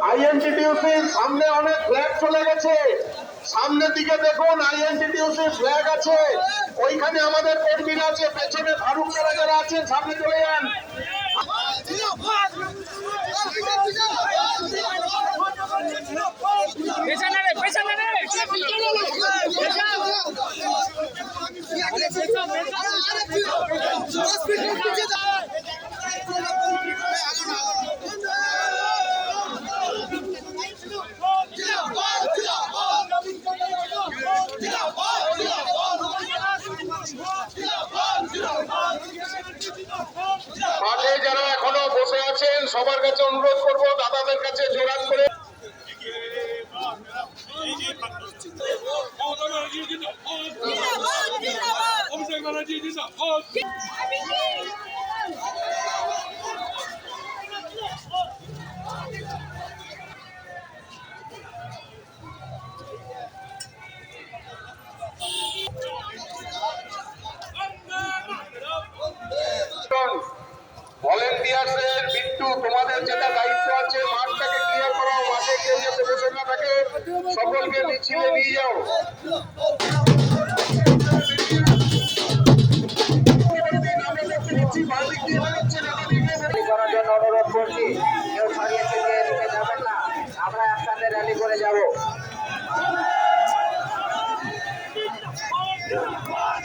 আইএনটিটিউসির সামনে অনেক ফ্ল্যাগ চলে গেছে, সামনের দিকে দেখুন আইএনটিটিউসির ফ্ল্যাগ আছে, ওইখানে আমাদের কর্মীরা আছে, পেছনে ফারুক যারা আছেন সামনে চলে যান। মাঠে যারা এখনো বসে আছেন সবার কাছে অনুরোধ করব, দাদাদের কাছে জোরাত করে ভলেন্টিয়ার্সের বিট্টু, তোমাদের যেটা দায়িত্ব আছে মাঠটাকে ক্লিয়ার করাও, মাঠে কেউ যাতে বসে না থাকে, সকলকে মিছিলে নিয়ে যাও। অনুরোধ করছি।